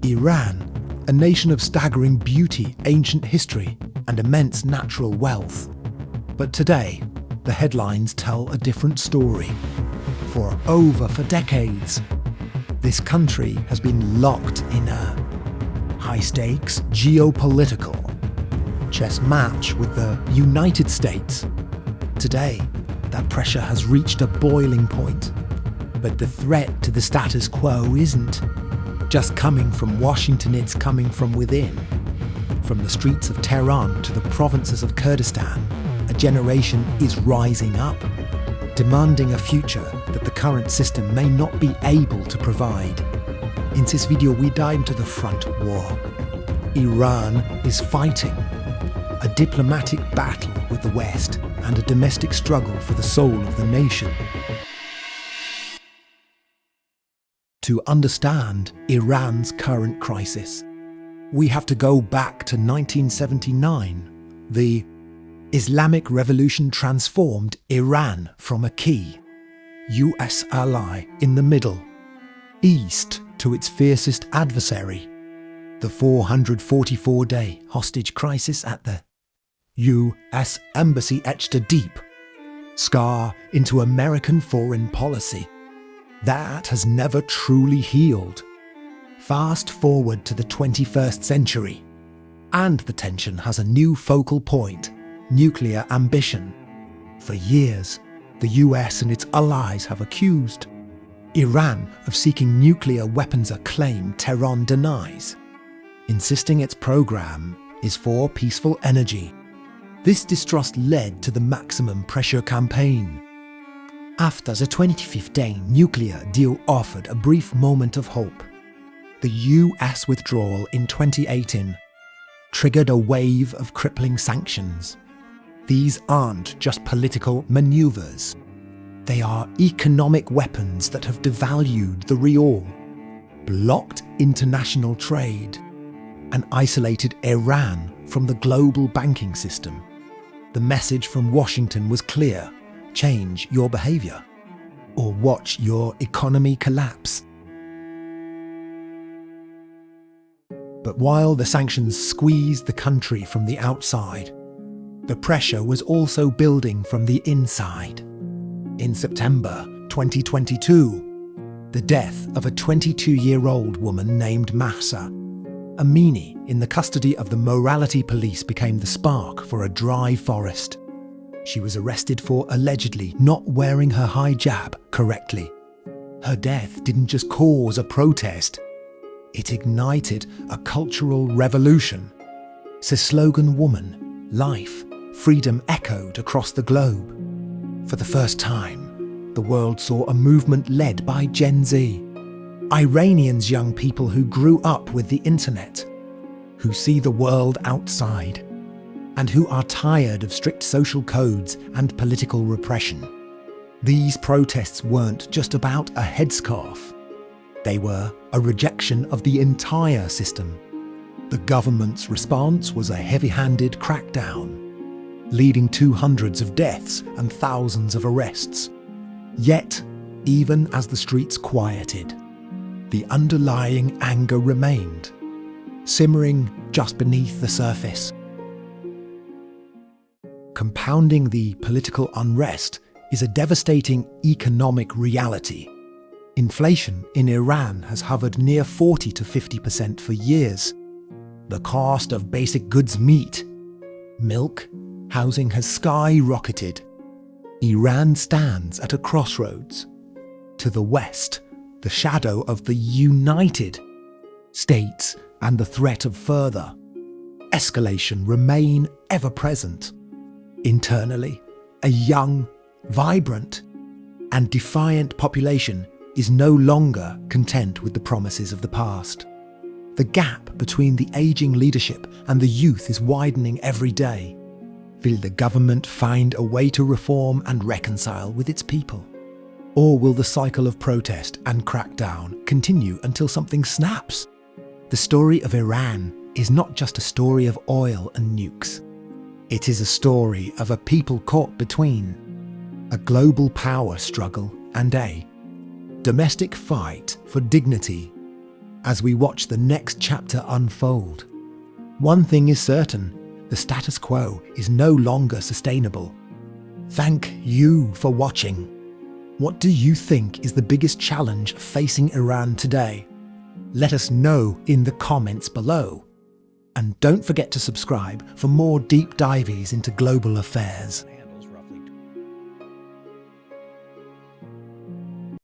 Iran, a nation of staggering beauty, ancient history, and immense natural wealth. But today, the headlines tell a different story. For decades, this country has been locked in a high-stakes geopolitical chess match with the United States. Today, that pressure has reached a boiling point. But the threat to the status quo isn't just coming from Washington, it's coming from within. From the streets of Tehran to the provinces of Kurdistan, a generation is rising up, demanding a future that the current system may not be able to provide. In this video, we dive into the front war. Iran is fighting a diplomatic battle with the West and a domestic struggle for the soul of the nation. To understand Iran's current crisis, we have to go back to 1979. The Islamic Revolution transformed Iran from a key US ally in the Middle East to its fiercest adversary. The 444-day hostage crisis at the US Embassy etched a deep scar into American foreign policy that has never truly healed. Fast forward to the 21st century, and the tension has a new focal point: nuclear ambition. For years, the US and its allies have accused Iran of seeking nuclear weapons, a claim Tehran denies, insisting its program is for peaceful energy. This distrust led to the maximum pressure campaign. After the 2015 nuclear deal offered a brief moment of hope, the US withdrawal in 2018 triggered a wave of crippling sanctions. These aren't just political maneuvers. They are economic weapons that have devalued the Rial, blocked international trade, and isolated Iran from the global banking system. The message from Washington was clear: change your behavior, or watch your economy collapse. But while the sanctions squeezed the country from the outside, the pressure was also building from the inside. In September 2022, the death of a 22-year-old woman named Mahsa Amini in the custody of the morality police became the spark for a dry forest. She was arrested for allegedly not wearing her hijab correctly. Her death didn't just cause a protest, it ignited a cultural revolution. The slogan "Woman, Life, Freedom" echoed across the globe. For the first time, the world saw a movement led by Gen Z. Iranians, young people who grew up with the internet, who see the world outside, and who are tired of strict social codes and political repression. These protests weren't just about a headscarf. They were a rejection of the entire system. The government's response was a heavy-handed crackdown, leading to hundreds of deaths and thousands of arrests. Yet, even as the streets quieted, the underlying anger remained, simmering just beneath the surface. Compounding the political unrest is a devastating economic reality. Inflation in Iran has hovered near 40 to 50% for years. The cost of basic goods, meat, milk, housing has skyrocketed. Iran stands at a crossroads. To the west, the shadow of the United States and the threat of further escalation remain ever present. Internally, a young, vibrant, and defiant population is no longer content with the promises of the past. The gap between the aging leadership and the youth is widening every day. Will the government find a way to reform and reconcile with its people? Or will the cycle of protest and crackdown continue until something snaps? The story of Iran is not just a story of oil and nukes. It is a story of a people caught between a global power struggle and a domestic fight for dignity. as we watch the next chapter unfold. One thing is certain, the status quo is no longer sustainable. Thank you for watching. What do you think is the biggest challenge facing Iran today? Let us know in the comments below. And don't forget to subscribe for more deep dives into global affairs.